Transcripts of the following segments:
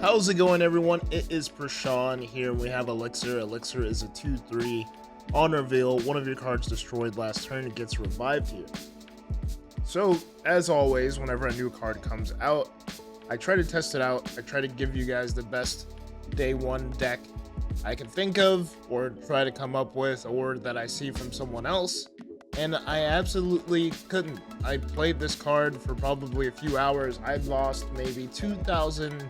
How's it going, everyone? It is Prashawn here, and we have Elixir. Elixir is a 2/3 on reveal. One of your cards destroyed last turn, it gets revived here. So, as always, whenever a new card comes out, I try to test it out. I try to give you guys the best day one deck I can think of, or try to come up with, or that I see from someone else. And I absolutely couldn't. I played this card for probably a few hours. I'd lost maybe 2,000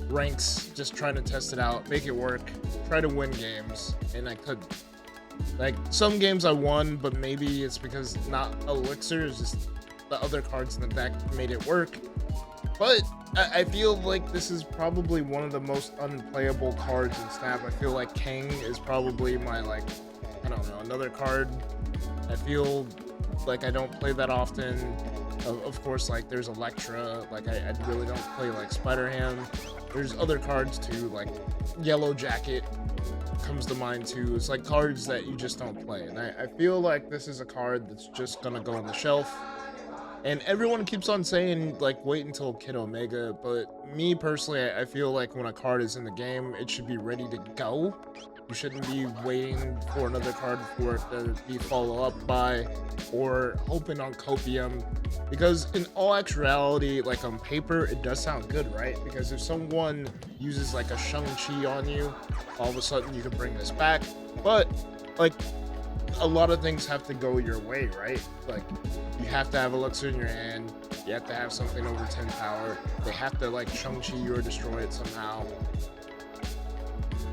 ranks just trying to test it out, make it work, try to win games, and I couldn't. Like, some games I won, but maybe it's because not Elixir, it's just the other cards in the deck made it work. But I feel like this is probably one of the most unplayable cards in Snap. I feel like King is probably my, like, I don't know, another card I feel like I don't play that often. Of course, like, there's Electra, like, I really don't play, like, Spider-Ham. There's other cards too, like Yellow Jacket comes to mind too. It's like cards that you just don't play, and I feel like this is a card that's just gonna go on the shelf. And everyone keeps on saying, like, wait until Kid Omega, but me personally, I feel like when a card is in the game, it should be ready to go. You shouldn't be waiting for another card for it to be followed up by, or hoping on Copium. Because in all actuality, like, on paper, it does sound good, right? Because if someone uses, like, a Shang-Chi on you, all of a sudden you can bring this back. But, like, a lot of things have to go your way, right? Like, you have to have Elixir in your hand, you have to have something over 10 power, they have to, like, Shang-Chi you or destroy it somehow.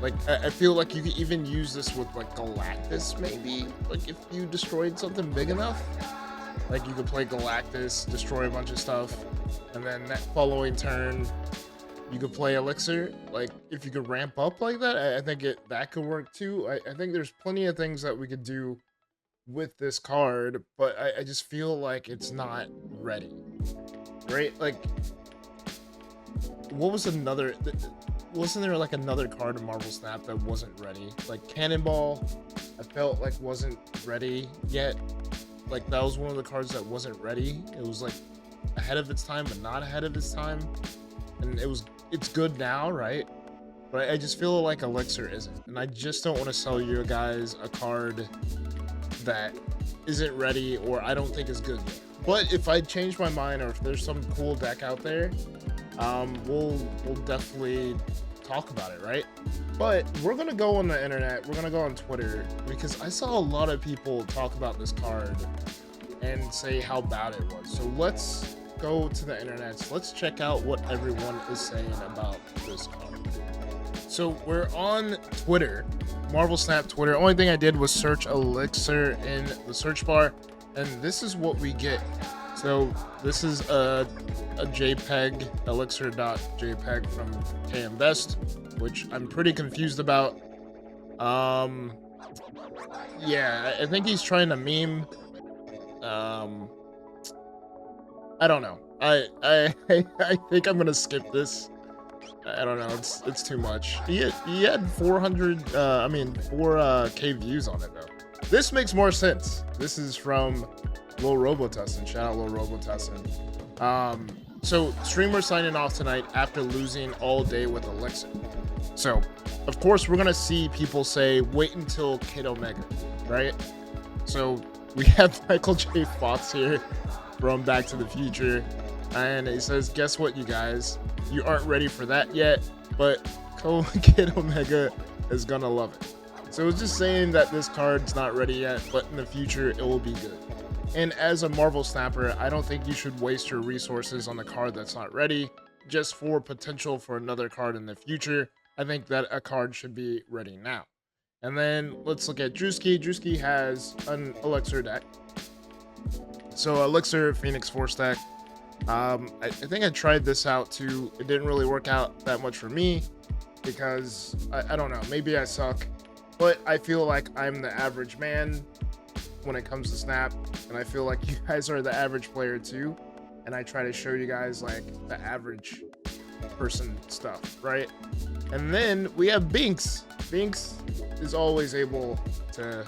Like, I feel like you could even use this with, like, Galactus, maybe? Like, if you destroyed something big enough? Like, you could play Galactus, destroy a bunch of stuff, and then that following turn, you could play Elixir. Like, if you could ramp up like that, I think that could work too. I think there's plenty of things that we could do with this card, but I just feel like it's not ready, right? Like, what was another... Wasn't there, like, another card in Marvel Snap that wasn't ready? Like, Cannonball, I felt like wasn't ready yet. Like, that was one of the cards that wasn't ready. It was, like, ahead of its time, but not ahead of its time. And it's good now, right? But I just feel like Elixir isn't. And I just don't want to sell you guys a card that isn't ready, or I don't think is good yet. But if I change my mind, or if there's some cool deck out there, we'll definitely talk about it, right? But we're gonna go on the internet, we're gonna go on Twitter, because I saw a lot of people talk about this card and say how bad it was. So let's go to the internet, let's check out what everyone is saying about this card. So we're on Twitter, Marvel Snap Twitter. Only thing I did was search Elixir in the search bar, and this is what we get. So this is a JPEG, elixir.jpg from KMBest, which I'm pretty confused about. Yeah, I think he's trying to meme. I don't know. I think I'm gonna skip this. I don't know. It's too much. He had 4K views on it though. This makes more sense. This is from Lil Robotessin. Shout out Lil Robotessin. So streamer signing off tonight after losing all day with Elixir. So, of course, we're gonna see people say, wait until Kid Omega, right? So we have Michael J. Fox here from Back to the Future, and he says, guess what, you guys? You aren't ready for that yet, but Kid Omega is gonna love it. So it's just saying that this card's not ready yet, but in the future it will be good. And as a Marvel Snapper, I don't think you should waste your resources on a card that's not ready just for potential for another card in the future. I think that a card should be ready now. And then let's look at Drewski. Drewski has an Elixir deck. So Elixir Phoenix Force deck. I think I tried this out too. It didn't really work out that much for me because I don't know, maybe I suck, but I feel like I'm the average man when it comes to Snap, and I feel like you guys are the average player too, and I try to show you guys, like, the average person stuff, right? And then we have Binks. Binks is always able to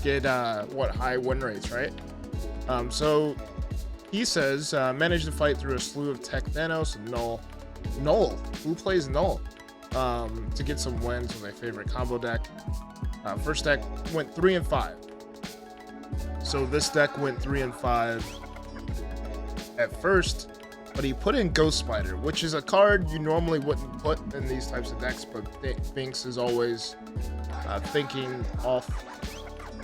get high win rates, right? So he says, manage to fight through a slew of tech Thanos and Null. Who plays Null? To get some wins with my favorite combo deck. First deck went 3 and 5. So this deck went 3 and 5 at first, but he put in Ghost Spider, which is a card you normally wouldn't put in these types of decks, but Binks is always thinking off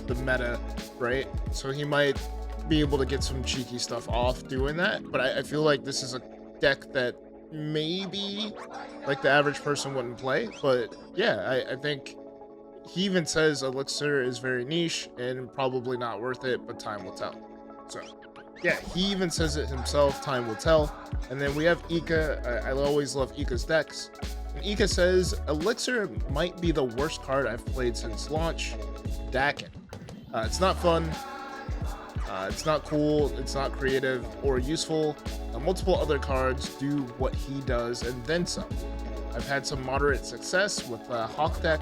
the meta, right? So he might be able to get some cheeky stuff off doing that, but I feel like this is a deck that maybe like the average person wouldn't play. But yeah, I think he even says Elixir is very niche and probably not worth it, but time will tell. So yeah, he even says it himself, time will tell. And then we have Ika. I always love Ika's decks. And Ika says Elixir might be the worst card I've played since launch. Dakin. It's not fun. It's not cool. It's not creative or useful. Multiple other cards do what he does and then some. I've had some moderate success with Hawk deck,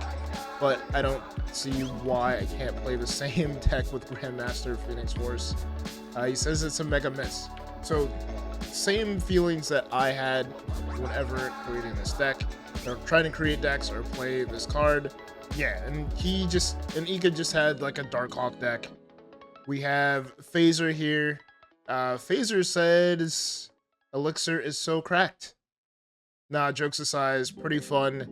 but I don't see why I can't play the same deck with Grandmaster Phoenix Force. He says it's a mega miss. So same feelings that I had whenever creating this deck, or trying to create decks or play this card. Yeah, and Ika just had like a Dark Hawk deck. We have Phaser here. Phaser says Elixir is so cracked. Nah, jokes aside, it's pretty fun.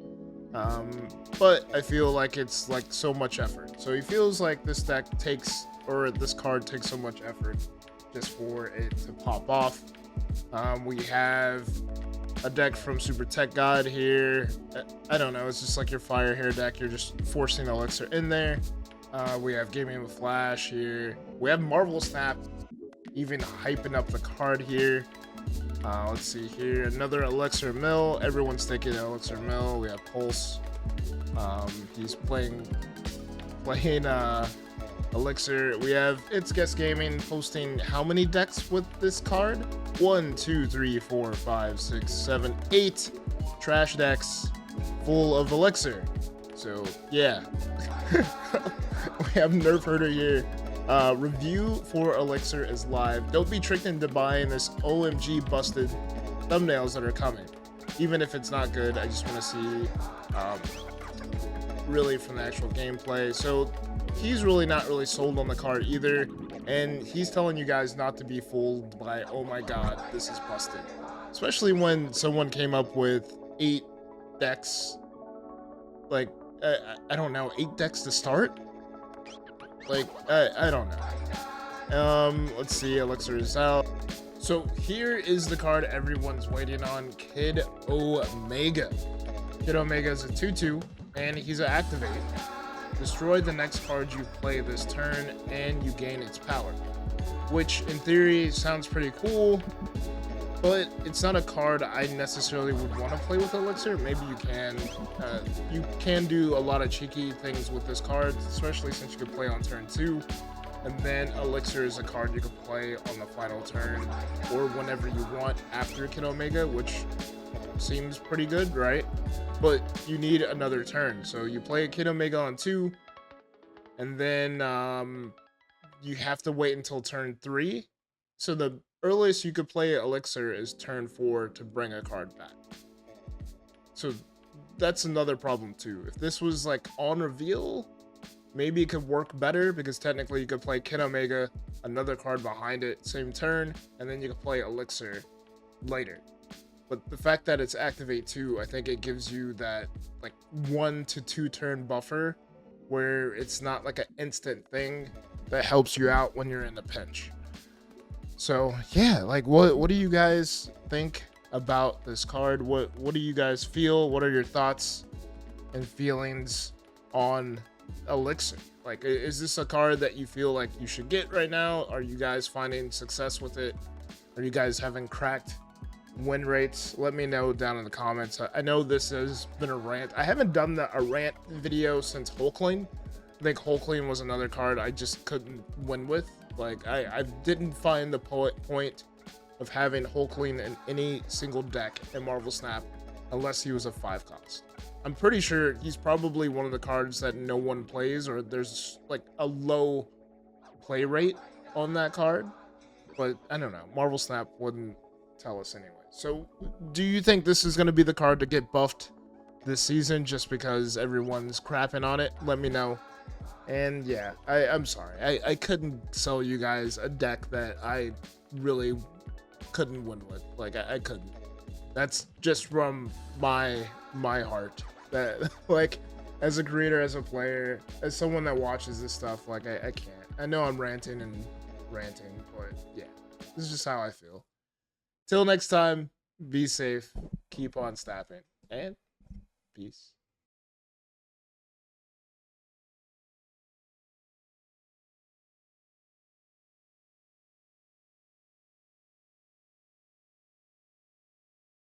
But I feel like it's like so much effort. So he feels like this deck takes, or this card takes so much effort just for it to pop off. We have a deck from Super Tech God here. I don't know, it's just like your Fire Hair deck. You're just forcing Elixir in there. We have Gaming with Flash here. We have Marvel Snap, even hyping up the card here. Let's see here, another Elixir Mill. Everyone's thinking Elixir Mill. We have Pulse. He's playing Elixir. We have It's Guess Gaming posting how many decks with this card? 1, 2, 3, 4, 5, 6, 7, 8 trash decks full of Elixir. So yeah. We have Nerf Herder here. Review for Elixir is live. Don't be tricked into buying this OMG busted thumbnails that are coming. Even if it's not good, I just want to see really from the actual gameplay. So he's really not really sold on the card either, and he's telling you guys not to be fooled by, oh my god, this is busted. Especially when someone came up with 8 decks, like I don't know, 8 decks to start. Like, I don't know. Let's see, Elixir is out. So here is the card everyone's waiting on, Kid Omega. Kid Omega is a 2/2, and he's an activate. Destroy the next card you play this turn, and you gain its power. Which, in theory, sounds pretty cool, but it's not a card I necessarily would want to play with Elixir. Maybe you can do a lot of cheeky things with this card, especially since you could play on turn 2, and then Elixir is a card you could play on the final turn or whenever you want after Kid Omega, which seems pretty good, right? But you need another turn, so you play a Kid Omega on 2, and then you have to wait until turn 3. So the earliest you could play Elixir is turn 4 to bring a card back. So that's another problem too. If this was like on reveal, maybe it could work better, because technically you could play Kid Omega, another card behind it, same turn, and then you could play Elixir later. But the fact that it's activate 2, I think it gives you that like 1 to 2 turn buffer where it's not like an instant thing that helps you out when you're in a pinch. So yeah, like what do you guys think about this card? What do you guys feel? What are your thoughts and feelings on Elixir? Like, is this a card that you feel like you should get right now? Are you guys finding success with it? Are you guys having cracked win rates? Let me know down in the comments. I know this has been a rant. I haven't done a rant video since Hulkling. I think Hulkling was another card I just couldn't win with. Like, I didn't find the point of having Hulkling in any single deck in Marvel Snap unless he was a 5 cost. I'm pretty sure he's probably one of the cards that no one plays, or there's like a low play rate on that card. but I don't know. Marvel Snap wouldn't tell us anyway. So, do you think this is going to be the card to get buffed this season just because everyone's crapping on it? Let me know. And yeah, I'm sorry. I couldn't sell you guys a deck that I really couldn't win with. Like, I couldn't. That's just from my heart. That, like, as a creator, as a player, as someone that watches this stuff, like, I can't. I know I'm ranting, but yeah, this is just how I feel. Till next time, be safe, keep on snapping, and peace.